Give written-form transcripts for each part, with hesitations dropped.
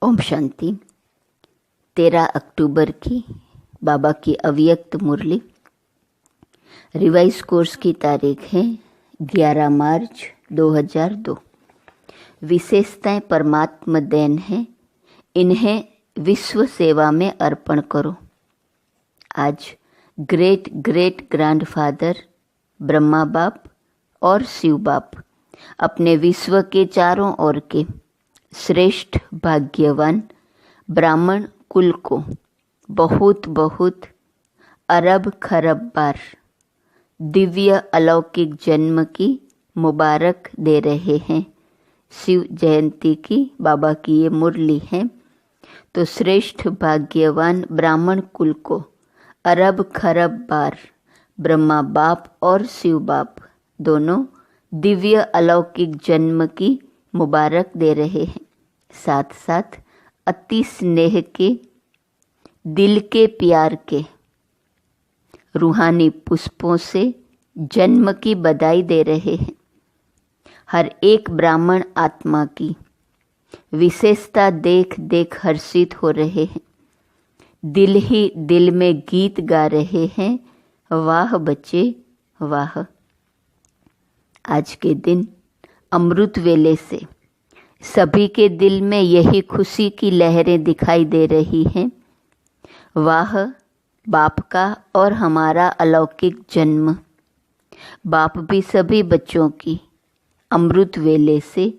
ओम शांति। 13 अक्टूबर की बाबा की अव्यक्त मुरली। रिवाइज कोर्स की तारीख है 11 मार्च 2002। विशेषताएं परमात्मा देन है, इन्हें विश्व सेवा में अर्पण करो। आज ग्रेट ग्रेट ग्रैंडफादर ब्रह्मा बाप और शिव बाप अपने विश्व के चारों ओर के श्रेष्ठ भाग्यवान ब्राह्मण कुल को बहुत बहुत अरब खरब बार दिव्य अलौकिक जन्म की मुबारक दे रहे हैं। शिव जयंती की बाबा की ये मुरली है, तो श्रेष्ठ भाग्यवान ब्राह्मण कुल को अरब खरब बार ब्रह्मा बाप और शिव बाप दोनों दिव्य अलौकिक जन्म की मुबारक दे रहे हैं। साथ साथ अति स्नेह के, दिल के प्यार के रूहानी पुष्पों से जन्म की बधाई दे रहे हैं। हर एक ब्राह्मण आत्मा की विशेषता देख देख हर्षित हो रहे हैं। दिल ही दिल में गीत गा रहे हैं, वाह बच्चे वाह। आज के दिन अमृत वेले से सभी के दिल में यही खुशी की लहरें दिखाई दे रही हैं। वाह बाप का और हमारा अलौकिक जन्म। बाप भी सभी बच्चों की अमृत वेले से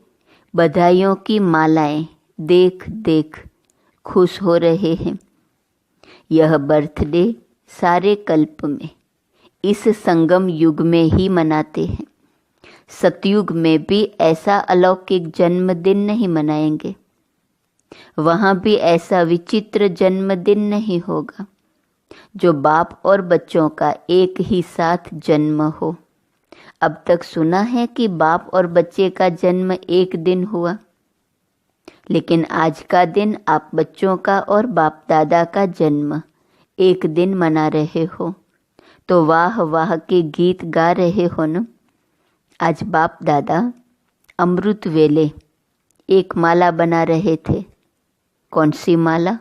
बधाइयों की मालाएं देख देख खुश हो रहे हैं। यह बर्थडे सारे कल्प में इस संगम युग में ही मनाते हैं। सतयुग में भी ऐसा अलौकिक जन्मदिन नहीं मनाएंगे, वहाँ भी ऐसा विचित्र जन्मदिन नहीं होगा जो बाप और बच्चों का एक ही साथ जन्म हो। अब तक सुना है कि बाप और बच्चे का जन्म एक दिन हुआ, लेकिन आज का दिन आप बच्चों का और बाप दादा का जन्म एक दिन मना रहे हो, तो वाह वाह के गीत गा रहे हो न। आज बाप दादा अमृत वेले एक माला बना रहे थे। कौन सी माला?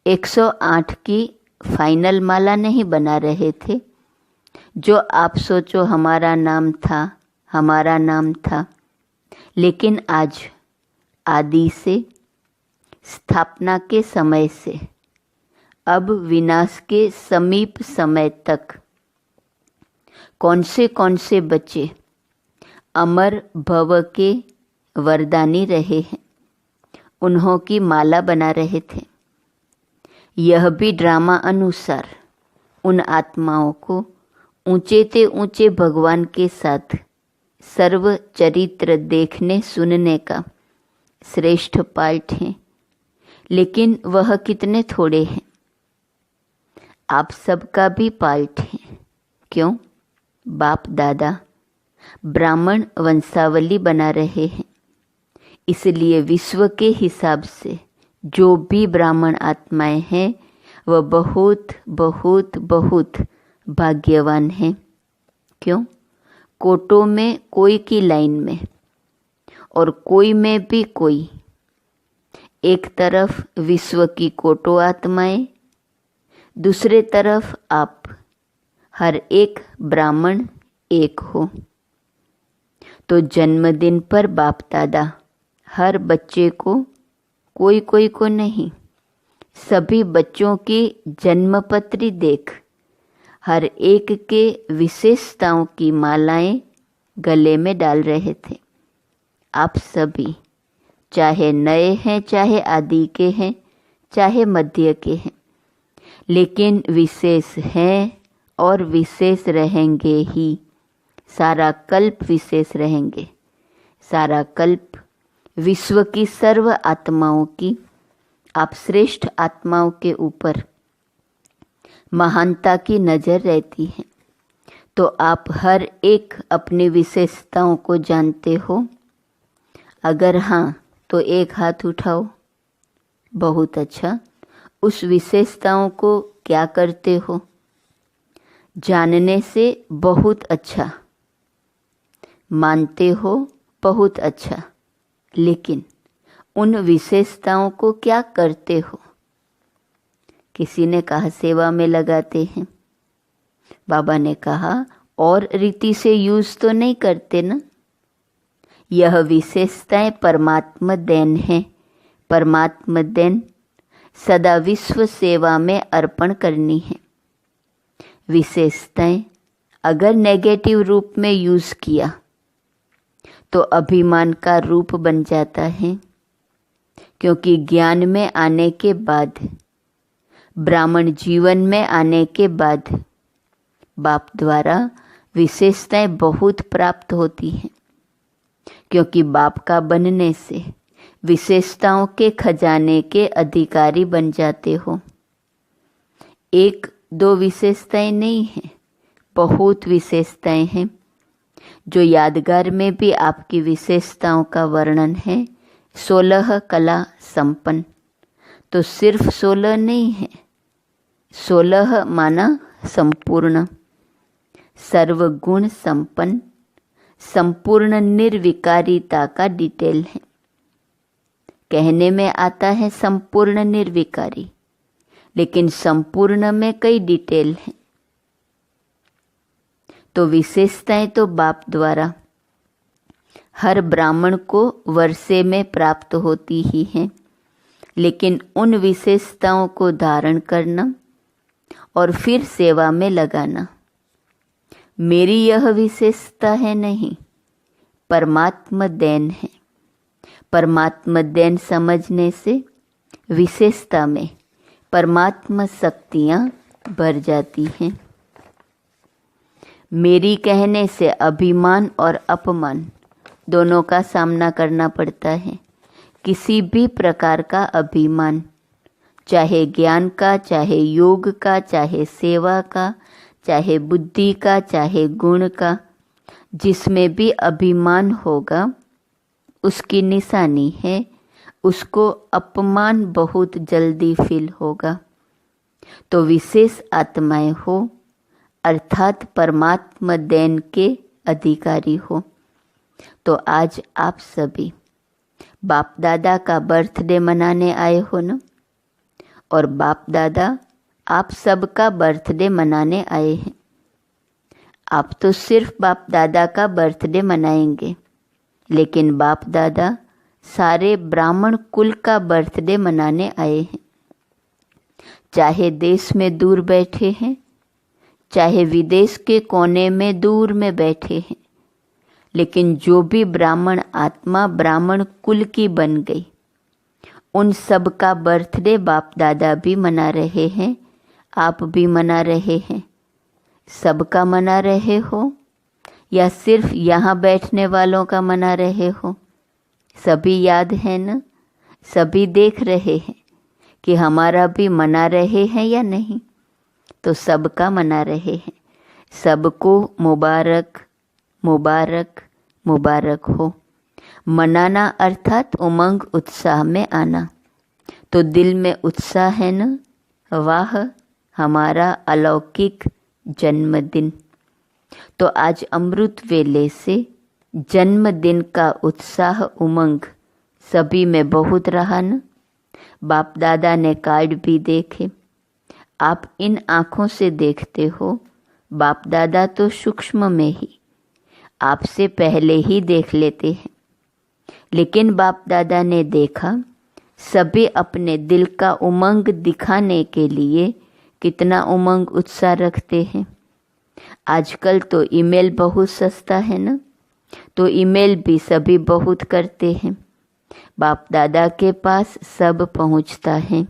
108 की फाइनल माला नहीं बना रहे थे, जो आप सोचो हमारा नाम था, हमारा नाम था। लेकिन आज आदि से, स्थापना के समय से अब विनाश के समीप समय तक कौन से बच्चे अमर भव के वरदानी रहे हैं, उन्हों की माला बना रहे थे। यह भी ड्रामा अनुसार उन आत्माओं को ऊंचे ते ऊंचे भगवान के साथ सर्व चरित्र देखने सुनने का श्रेष्ठ पाठ है। लेकिन वह कितने थोड़े हैं। आप सबका भी पाठ है। क्यों? बाप दादा ब्राह्मण वंशावली बना रहे हैं, इसलिए विश्व के हिसाब से जो भी ब्राह्मण आत्माएं हैं वह बहुत बहुत बहुत भाग्यवान हैं। क्यों? कोटों में कोई की लाइन में और कोई में भी कोई। एक तरफ विश्व की कोटो आत्माएं, दूसरे तरफ आप, हर एक ब्राह्मण एक हो। तो जन्मदिन पर बाप दादा हर बच्चे को, कोई कोई को नहीं, सभी बच्चों की जन्मपत्री देख हर एक के विशेषताओं की मालाएं गले में डाल रहे थे। आप सभी चाहे नए हैं, चाहे आदि के हैं, चाहे मध्य के हैं, लेकिन विशेष हैं और विशेष रहेंगे ही। सारा कल्प विशेष रहेंगे। सारा कल्प विश्व की सर्व आत्माओं की, आप श्रेष्ठ आत्माओं के ऊपर महानता की नज़र रहती है। तो आप हर एक अपनी विशेषताओं को जानते हो? अगर हाँ तो एक हाथ उठाओ। बहुत अच्छा। उस विशेषताओं को क्या करते हो? जानने से बहुत अच्छा, मानते हो बहुत अच्छा, लेकिन उन विशेषताओं को क्या करते हो? किसी ने कहा सेवा में लगाते हैं। बाबा ने कहा और रीति से यूज तो नहीं करते ना। यह विशेषताएं परमात्मा देन है। परमात्मा देन सदा विश्व सेवा में अर्पण करनी है। विशेषताएं अगर नेगेटिव रूप में यूज किया तो अभिमान का रूप बन जाता है, क्योंकि ज्ञान में आने के बाद, ब्राह्मण जीवन में आने के बाद बाप द्वारा विशेषताएं बहुत प्राप्त होती हैं, क्योंकि बाप का बनने से विशेषताओं के खजाने के अधिकारी बन जाते हो। एक दो विशेषताएं नहीं हैं, बहुत विशेषताएं हैं। जो यादगार में भी आपकी विशेषताओं का वर्णन है, 16 कला संपन्न, तो सिर्फ 16 नहीं है, 16 माना संपूर्ण, सर्वगुण संपन्न, संपूर्ण निर्विकारिता का डिटेल है। कहने में आता है संपूर्ण निर्विकारी, लेकिन संपूर्ण में कई डिटेल हैं। तो विशेषताएं तो बाप द्वारा हर ब्राह्मण को वर्षे में प्राप्त होती ही हैं, लेकिन उन विशेषताओं को धारण करना और फिर सेवा में लगाना मेरी यह विशेषता है नहीं, परमात्मा देन है। परमात्मा देन समझने से विशेषता में परमात्मा शक्तियाँ भर जाती हैं। मेरी कहने से अभिमान और अपमान दोनों का सामना करना पड़ता है। किसी भी प्रकार का अभिमान, चाहे ज्ञान का, चाहे योग का, चाहे सेवा का, चाहे बुद्धि का, चाहे गुण का, जिसमें भी अभिमान होगा उसकी निशानी है, उसको अपमान बहुत जल्दी फील होगा। तो विशेष आत्माएं हो, अर्थात परमात्मा देन के अधिकारी हो। तो आज आप सभी बाप दादा का बर्थडे मनाने आए हो ना, और बाप दादा आप सबका बर्थडे मनाने आए हैं। आप तो सिर्फ बाप दादा का बर्थडे मनाएंगे, लेकिन बाप दादा सारे ब्राह्मण कुल का बर्थडे मनाने आए हैं। चाहे देश में दूर बैठे हैं, चाहे विदेश के कोने में दूर में बैठे हैं, लेकिन जो भी ब्राह्मण आत्मा ब्राह्मण कुल की बन गई, उन सब का बर्थडे बाप दादा भी मना रहे हैं, आप भी मना रहे हैं। सबका मना रहे हो या सिर्फ यहाँ बैठने वालों का मना रहे हो? सभी याद है ना? सभी देख रहे हैं कि हमारा भी मना रहे हैं या नहीं? तो सबका मना रहे हैं। सबको मुबारक मुबारक मुबारक हो। मनाना अर्थात उमंग उत्साह में आना। तो दिल में उत्साह है ना? वाह, हमारा अलौकिक जन्मदिन। तो अमृत अमृत वेले से जन्मदिन का उत्साह उमंग सभी में बहुत रहा न। बाप दादा ने कार्ड भी देखे। आप इन आँखों से देखते हो, बाप दादा तो सूक्ष्म में ही आपसे पहले ही देख लेते हैं। लेकिन बाप दादा ने देखा सभी अपने दिल का उमंग दिखाने के लिए कितना उमंग उत्साह रखते हैं। आजकल तो ईमेल बहुत सस्ता है ना, तो ईमेल भी सभी बहुत करते हैं। बाप दादा के पास सब पहुंचता है,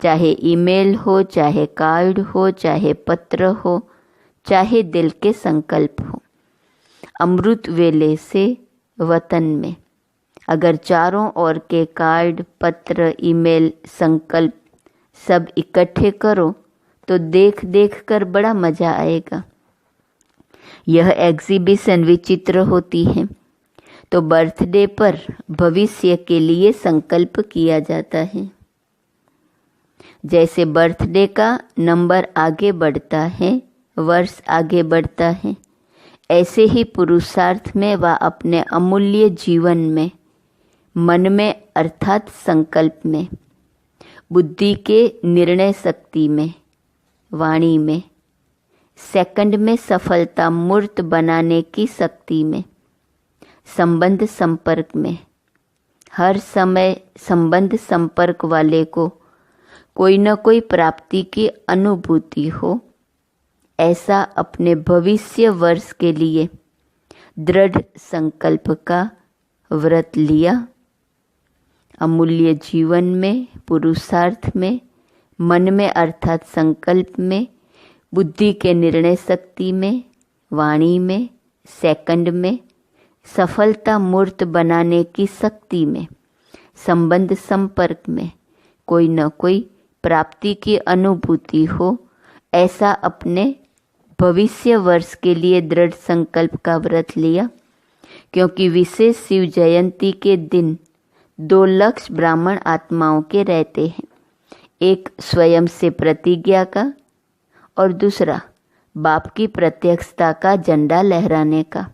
चाहे ईमेल हो, चाहे कार्ड हो, चाहे पत्र हो, चाहे दिल के संकल्प हो। अमृत वेले से वतन में अगर चारों ओर के कार्ड, पत्र, ईमेल, संकल्प सब इकट्ठे करो तो देख देख कर बड़ा मज़ा आएगा। यह एग्जीबिशन विचित्र होती है। तो बर्थडे पर भविष्य के लिए संकल्प किया जाता है। जैसे बर्थडे का नंबर आगे बढ़ता है, वर्ष आगे बढ़ता है, ऐसे ही पुरुषार्थ में व अपने अमूल्य जीवन में मन में अर्थात संकल्प में, बुद्धि के निर्णय शक्ति में, वाणी में, सेकंड में सफलता मूर्त बनाने की शक्ति में, संबंध संपर्क में। हर समय संबंध संपर्क वाले को कोई न कोई प्राप्ति की अनुभूति हो, ऐसा अपने भविष्य वर्ष के लिए दृढ़ संकल्प का व्रत लिया। अमूल्य जीवन में, पुरुषार्थ में, मन में अर्थात संकल्प में, बुद्धि के निर्णय शक्ति में, वाणी में, सेकंड में, सफलता मूर्त बनाने की शक्ति में, संबंध संपर्क में कोई न कोई प्राप्ति की अनुभूति हो, ऐसा अपने भविष्य वर्ष के लिए दृढ़ संकल्प का व्रत लिया। क्योंकि विशेष शिव जयंती के दिन 2 लक्ष्य ब्राह्मण आत्माओं के रहते हैं, एक स्वयं से प्रतिज्ञा का और दूसरा बाप की प्रत्यक्षता का झंडा लहराने का।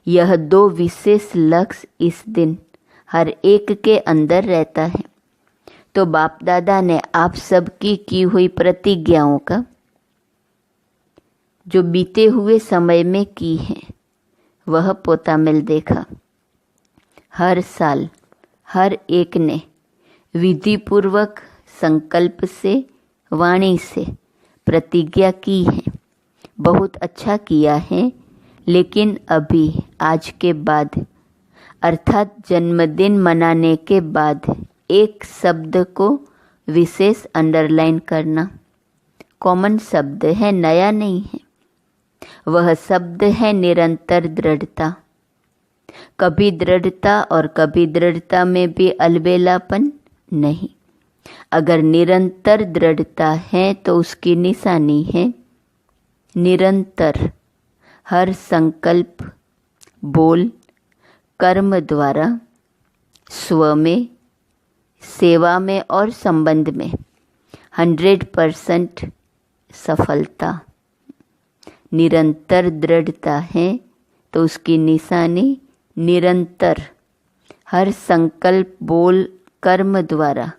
यह 2 विशेष लक्ष्य इस दिन हर एक के अंदर रहता है। तो बाप दादा ने आप सबकी की हुई प्रतिज्ञाओं का जो बीते हुए समय में की है, वह पोता मिल देखा। हर साल हर एक ने विधि पूर्वक संकल्प से, वाणी से प्रतिज्ञा की है। बहुत अच्छा किया है, लेकिन अभी आज के बाद अर्थात जन्मदिन मनाने के बाद एक शब्द को विशेष अंडरलाइन करना। कॉमन शब्द है, नया नहीं है। वह शब्द है निरंतर दृढ़ता। कभी दृढ़ता और कभी दृढ़ता में भी अलबेलापन नहीं। अगर निरंतर दृढ़ता है तो उसकी निशानी है निरंतर हर संकल्प, बोल, कर्म द्वारा स्व में, सेवा में और संबंध में 100% सफलता। निरंतर दृढ़ता है तो उसकी निशानी निरंतर हर संकल्प, बोल, कर्म द्वारा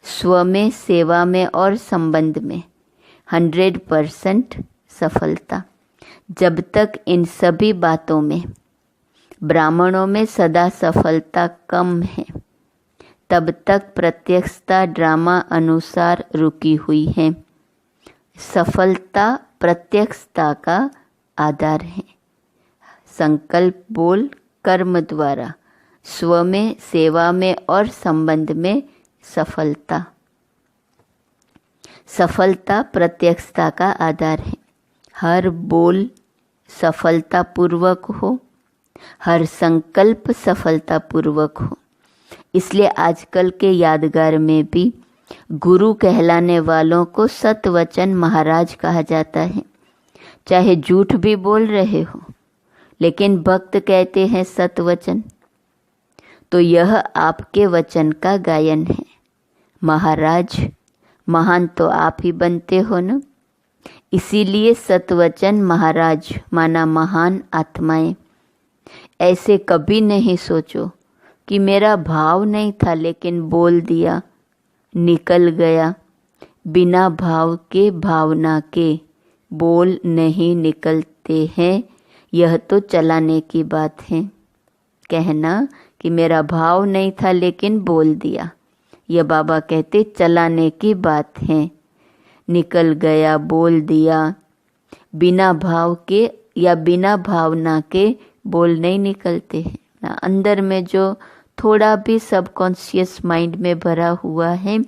स्व में, सेवा में और संबंध में 100% सफलता। जब तक इन सभी बातों में ब्राह्मणों में सदा सफलता कम है, तब तक प्रत्यक्षता ड्रामा अनुसार रुकी हुई है। सफलता प्रत्यक्षता का आधार है। संकल्प, बोल, कर्म द्वारा स्व में, सेवा में और संबंध में सफलता। सफलता प्रत्यक्षता का आधार है। हर बोल सफलतापूर्वक हो, हर संकल्प सफलतापूर्वक हो। इसलिए आजकल के यादगार में भी गुरु कहलाने वालों को सतवचन महाराज कहा जाता है। चाहे झूठ भी बोल रहे हो, लेकिन भक्त कहते हैं सतवचन। तो यह आपके वचन का गायन है। महाराज, महान तो आप ही बनते हो ना। इसीलिए सतवचन महाराज माना महान आत्माएं। ऐसे कभी नहीं सोचो कि मेरा भाव नहीं था लेकिन बोल दिया, निकल गया। बिना भाव के, भावना के बोल नहीं निकलते हैं। यह तो चलाने की बात है। कहना कि मेरा भाव नहीं था लेकिन बोल दिया, यह बाबा कहते चलाने की बात है। निकल गया, बोल दिया। बिना भाव के या बिना भावना के बोल नहीं निकलते हैं ना। अंदर में जो थोड़ा भी सबकॉन्शियस माइंड में भरा हुआ है,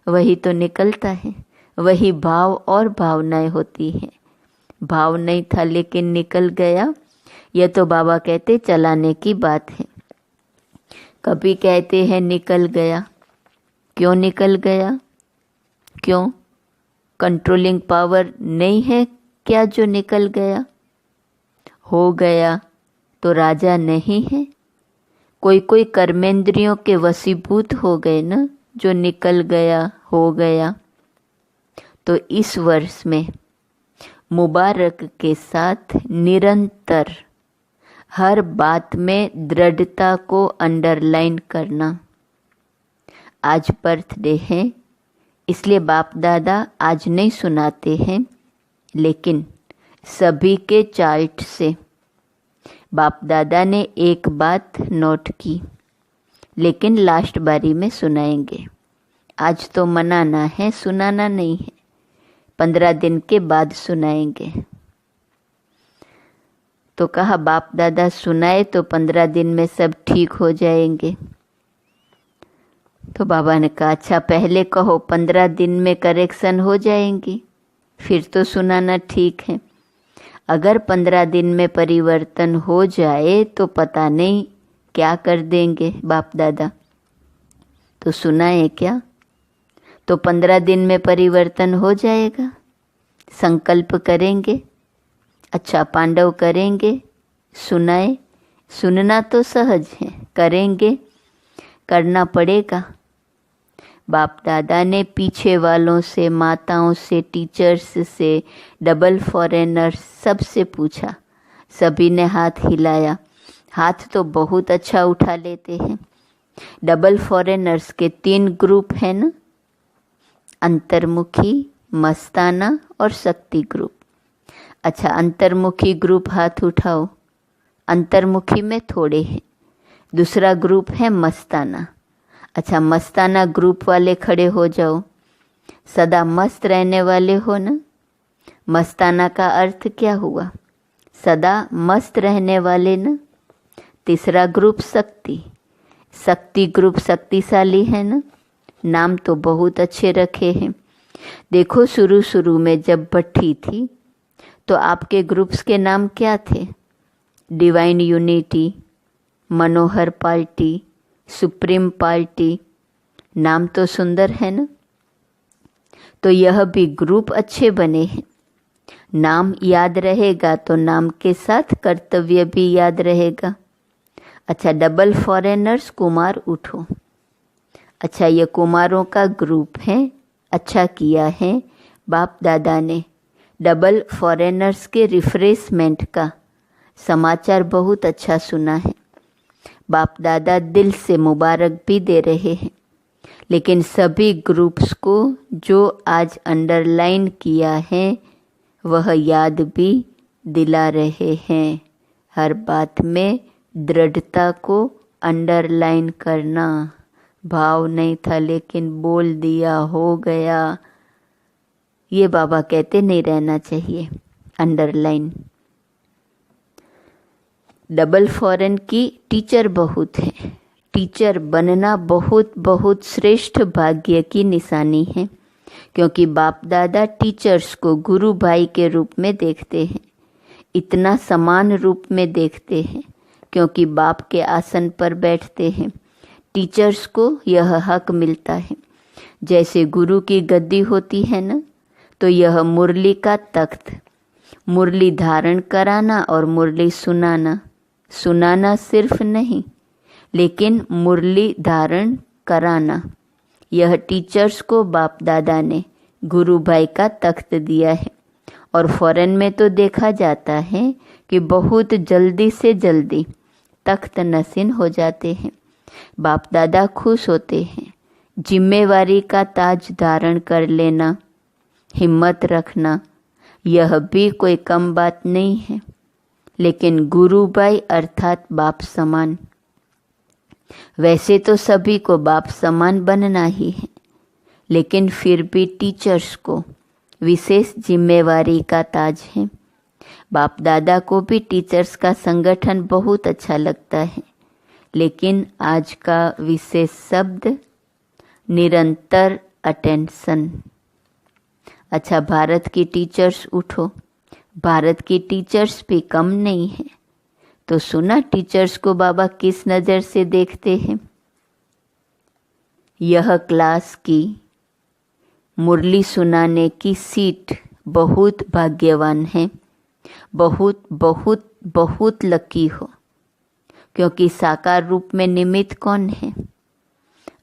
वही तो निकलता है। वही भाव और भावनाएं होती हैं। भाव नहीं था लेकिन निकल गया, यह तो बाबा कहते चलाने की बात है। कभी कहते हैं निकल गया। क्यों निकल गया? क्यों? कंट्रोलिंग पावर नहीं है क्या जो निकल गया? हो गया तो राजा नहीं है। कोई कोई कर्मेंद्रियों के वशीभूत हो गए ना, जो निकल गया, हो गया। तो इस वर्ष में मुबारक के साथ निरंतर हर बात में दृढ़ता को अंडरलाइन करना। आज बर्थडे है, इसलिए बाप दादा आज नहीं सुनाते हैं, लेकिन सभी के चार्ट से बाप दादा ने एक बात नोट की, लेकिन लास्ट बारी में सुनाएंगे। आज तो मनाना है, सुनाना नहीं है। 15 दिन के बाद सुनाएंगे। तो कहा बाप दादा सुनाए तो 15 दिन में सब ठीक हो जाएंगे। तो बाबा ने कहा अच्छा पहले कहो 15 दिन में करेक्शन हो जाएंगी, फिर तो सुनाना ठीक है। अगर 15 दिन में परिवर्तन हो जाए तो पता नहीं क्या कर देंगे बाप दादा। तो सुनाए क्या? तो 15 दिन में परिवर्तन हो जाएगा। संकल्प करेंगे, अच्छा पांडव करेंगे, सुनाए। सुनना तो सहज है, करेंगे, करना पड़ेगा। बाप दादा ने पीछे वालों से, माताओं से, टीचर्स से, डबल फॉरेनर्स सबसे पूछा। सभी ने हाथ हिलाया। हाथ तो बहुत अच्छा उठा लेते हैं। डबल फॉरेनर्स के 3 ग्रुप हैं ना, अंतर्मुखी, मस्ताना और शक्ति ग्रुप। अच्छा अंतर्मुखी ग्रुप हाथ उठाओ। अंतर्मुखी में थोड़े हैं। दूसरा ग्रुप है मस्ताना। अच्छा मस्ताना ग्रुप वाले खड़े हो जाओ। सदा मस्त रहने वाले हो ना। मस्ताना का अर्थ क्या हुआ? सदा मस्त रहने वाले ना। तीसरा ग्रुप शक्ति। शक्ति ग्रुप शक्तिशाली है ना। नाम तो बहुत अच्छे रखे हैं। देखो शुरू में जब भट्टी थी तो आपके ग्रुप्स के नाम क्या थे? डिवाइन यूनिटी, मनोहर पार्टी, सुप्रीम पार्टी। नाम तो सुंदर है ना। तो यह भी ग्रुप अच्छे बने हैं। नाम याद रहेगा तो नाम के साथ कर्तव्य भी याद रहेगा। अच्छा डबल फॉरेनर्स कुमार उठो। अच्छा ये कुमारों का ग्रुप है। अच्छा किया है बाप दादा ने। डबल फॉरेनर्स के रिफ्रेशमेंट का समाचार बहुत अच्छा सुना है। बाप दादा दिल से मुबारक भी दे रहे हैं। लेकिन सभी ग्रुप्स को जो आज अंडरलाइन किया है वह याद भी दिला रहे हैं। हर बात में दृढ़ता को अंडरलाइन करना। भाव नहीं था लेकिन बोल दिया, हो गया। ये बाबा कहते नहीं रहना चाहिए अंडरलाइन। डबल फॉरेन की टीचर बहुत है। टीचर बनना बहुत बहुत श्रेष्ठ भाग्य की निशानी है, क्योंकि बाप दादा टीचर्स को गुरु भाई के रूप में देखते हैं। इतना समान रूप में देखते हैं क्योंकि बाप के आसन पर बैठते हैं। टीचर्स को यह हक मिलता है। जैसे गुरु की गद्दी होती है ना, तो यह मुरली का तख्त। मुरली धारण कराना और मुरली सुनाना। सुनाना सिर्फ नहीं लेकिन मुरली धारण कराना, यह टीचर्स को बाप दादा ने गुरु भाई का तख्त दिया है। और फॉरेन में तो देखा जाता है कि बहुत जल्दी से जल्दी तख्त नसीन हो जाते हैं। बाप दादा खुश होते हैं। जिम्मेवारी का ताज धारण कर लेना, हिम्मत रखना, यह भी कोई कम बात नहीं है। लेकिन गुरु भाई अर्थात बाप समान। वैसे तो सभी को बाप समान बनना ही है, लेकिन फिर भी टीचर्स को विशेष जिम्मेवारी का ताज है। बाप दादा को भी टीचर्स का संगठन बहुत अच्छा लगता है, लेकिन आज का विशेष शब्द निरंतर अटेंशन। अच्छा भारत की टीचर्स उठो। भारत की टीचर्स भी कम नहीं है। तो सुना टीचर्स को बाबा किस नज़र से देखते हैं। यह क्लास की मुरली सुनाने की सीट बहुत भाग्यवान है। बहुत बहुत बहुत लकी हो, क्योंकि साकार रूप में निमित्त कौन है?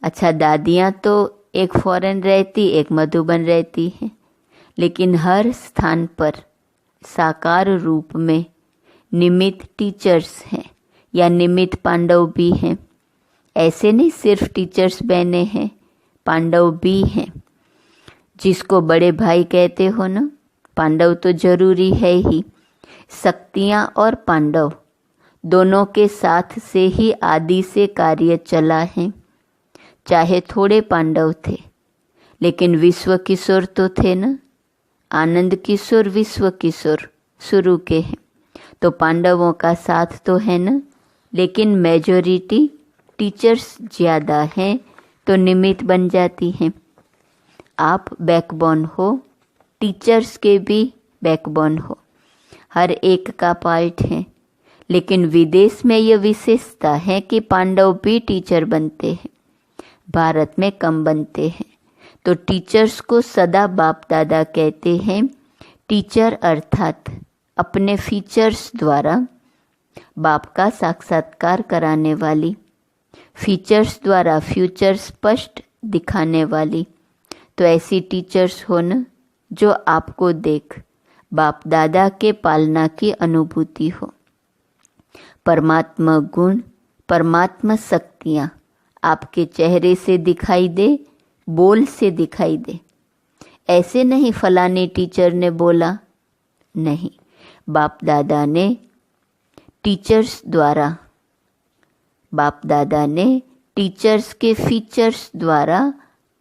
अच्छा दादियाँ तो एक फॉरेन रहती, एक मधुबन रहती हैं, लेकिन हर स्थान पर साकार रूप में निमित्त टीचर्स हैं या निमित्त पांडव भी हैं। ऐसे नहीं सिर्फ टीचर्स बने हैं, पांडव भी हैं। जिसको बड़े भाई कहते हो ना, पांडव तो जरूरी है ही। शक्तियाँ और पांडव दोनों के साथ से ही आदि से कार्य चला है। चाहे थोड़े पांडव थे, लेकिन विश्व किशोर तो थे ना। आनंद किशोर विश्व किशोर शुरू के हैं, तो पांडवों का साथ तो है ना। लेकिन मेजॉरिटी टीचर्स ज़्यादा हैं, तो निमित्त बन जाती हैं। आप बैकबोन हो, टीचर्स के भी बैकबोन हो, हर एक का पार्ट है। लेकिन विदेश में यह विशेषता है कि पांडव भी टीचर बनते हैं, भारत में कम बनते हैं। तो टीचर्स को सदा बाप दादा कहते हैं। टीचर अर्थात अपने फीचर्स द्वारा बाप का साक्षात्कार कराने वाली, फीचर्स द्वारा फ्यूचर स्पष्ट दिखाने वाली। तो ऐसी टीचर्स हो न जो आपको देख बाप दादा के पालना की अनुभूति हो। परमात्मा गुण, परमात्मा शक्तियाँ आपके चेहरे से दिखाई दे, बोल से दिखाई दे। ऐसे नहीं फलाने टीचर ने बोला, नहीं, बाप दादा ने टीचर्स द्वारा, बाप दादा ने टीचर्स के फीचर्स द्वारा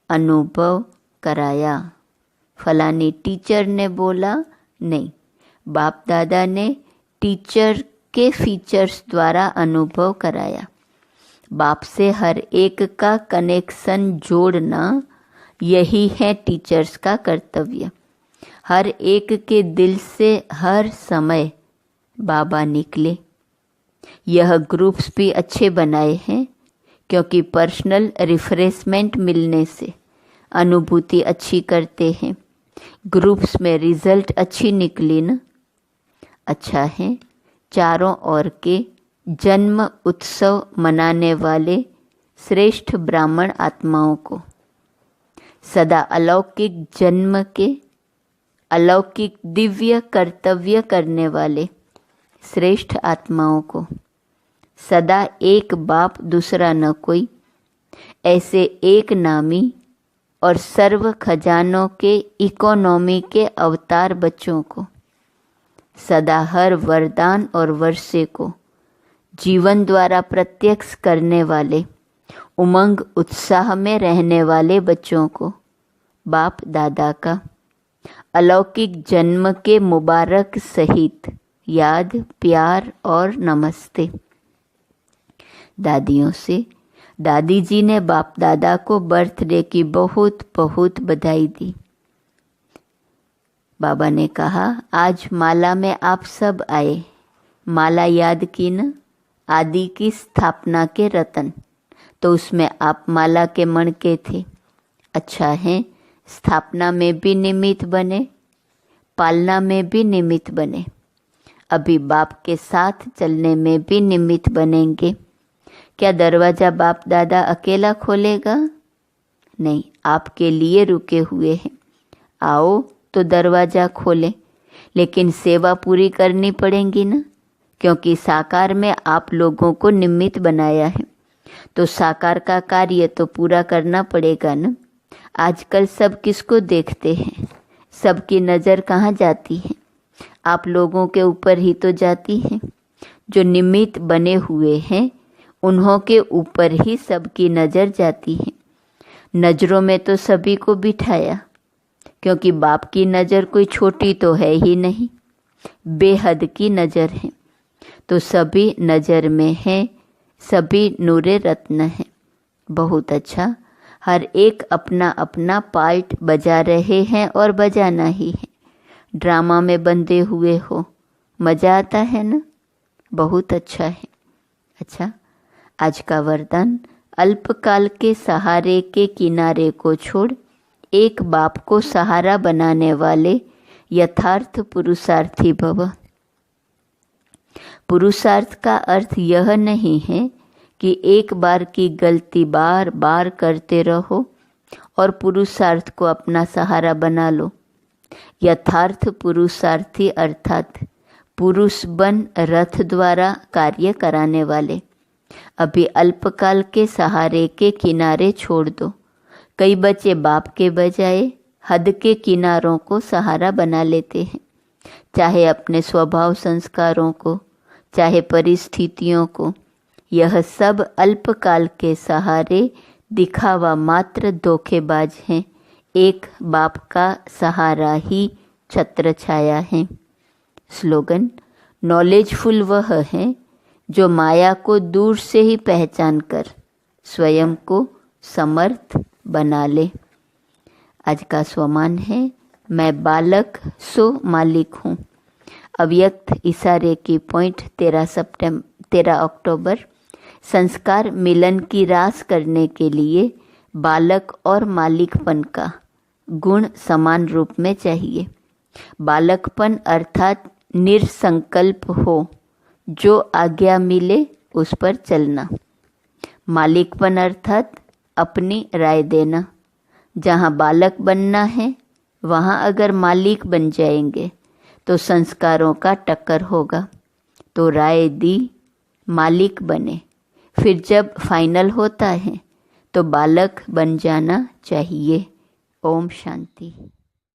अनुभव कराया। फलाने टीचर ने बोला, नहीं, बाप दादा ने टीचर के फीचर्स द्वारा अनुभव कराया। बाप से हर एक का कनेक्शन जोड़ना, यही है टीचर्स का कर्तव्य। हर एक के दिल से हर समय बाबा निकले। यह ग्रुप्स भी अच्छे बनाए हैं, क्योंकि पर्सनल रिफ्रेशमेंट मिलने से अनुभूति अच्छी करते हैं। ग्रुप्स में रिजल्ट अच्छी निकली ना, अच्छा है। चारों ओर के जन्म उत्सव मनाने वाले श्रेष्ठ ब्राह्मण आत्माओं को, सदा अलौकिक जन्म के अलौकिक दिव्य कर्तव्य करने वाले श्रेष्ठ आत्माओं को, सदा एक बाप दूसरा न कोई, ऐसे एक नामी और सर्व खजानों के इकोनॉमी के अवतार बच्चों को, सदा हर वरदान और वर्षे को जीवन द्वारा प्रत्यक्ष करने वाले, उमंग उत्साह में रहने वाले बच्चों को बाप दादा का अलौकिक जन्म के मुबारक सहित याद, प्यार और नमस्ते। दादियों से दादी जी ने बाप दादा को बर्थडे की बहुत बहुत बधाई दी। बाबा ने कहा, आज माला में आप सब आए, माला याद की न, आदि की स्थापना के रतन, तो उसमें आप माला के मणके थे। अच्छा है, स्थापना में भी निमित्त बने, पालना में भी निमित्त बने, अभी बाप के साथ चलने में भी निमित्त बनेंगे। क्या दरवाज़ा बाप दादा अकेला खोलेगा? नहीं, आपके लिए रुके हुए हैं। आओ तो दरवाज़ा खोलें, लेकिन सेवा पूरी करनी पड़ेगी ना, क्योंकि साकार में आप लोगों को निमित्त बनाया है, तो साकार का कार्य तो पूरा करना पड़ेगा ना। आजकल सब किसको देखते हैं? सबकी नज़र कहाँ जाती है? आप लोगों के ऊपर ही तो जाती है। जो निमित्त बने हुए हैं, उन्हों के ऊपर ही सबकी नज़र जाती है। नज़रों में तो सभी को बिठाया, क्योंकि बाप की नज़र कोई छोटी तो है ही नहीं, बेहद की नज़र है। तो सभी नज़र में हैं, सभी नूरे रत्न हैं। बहुत अच्छा, हर एक अपना अपना पार्ट बजा रहे हैं और बजाना ही है। ड्रामा में बंधे हुए हो, मज़ा आता है ना, बहुत अच्छा है। अच्छा, आज का वरदान, अल्पकाल के सहारे के किनारे को छोड़ एक बाप को सहारा बनाने वाले यथार्थ पुरुषार्थी भव। पुरुषार्थ का अर्थ यह नहीं है कि एक बार की गलती बार बार करते रहो और पुरुषार्थ को अपना सहारा बना लो। यथार्थ पुरुषार्थी अर्थात पुरुष बन रथ द्वारा कार्य कराने वाले। अभी अल्पकाल के सहारे के किनारे छोड़ दो। कई बच्चे बाप के बजाय हद के किनारों को सहारा बना लेते हैं, चाहे अपने स्वभाव संस्कारों को, चाहे परिस्थितियों को। यह सब अल्पकाल के सहारे दिखावा मात्र धोखेबाज हैं। एक बाप का सहारा ही छत्र छाया है। स्लोगन: नॉलेजफुल वह है जो माया को दूर से ही पहचान कर स्वयं को समर्थ बना ले। आज का स्वमान है, मैं बालक सो मालिक हूँ। अव्यक्त इशारे की पॉइंट 13 अक्टूबर। संस्कार मिलन की रास करने के लिए बालक और मालिकपन का गुण समान रूप में चाहिए। बालकपन अर्थात निरसंकल्प हो, जो आज्ञा मिले उस पर चलना। मालिकपन अर्थात अपनी राय देना। जहाँ बालक बनना है वहाँ अगर मालिक बन जाएंगे तो संस्कारों का टक्कर होगा। तो राय दी, मालिक बने, फिर जब फाइनल होता है तो बालक बन जाना चाहिए। ओम शांति।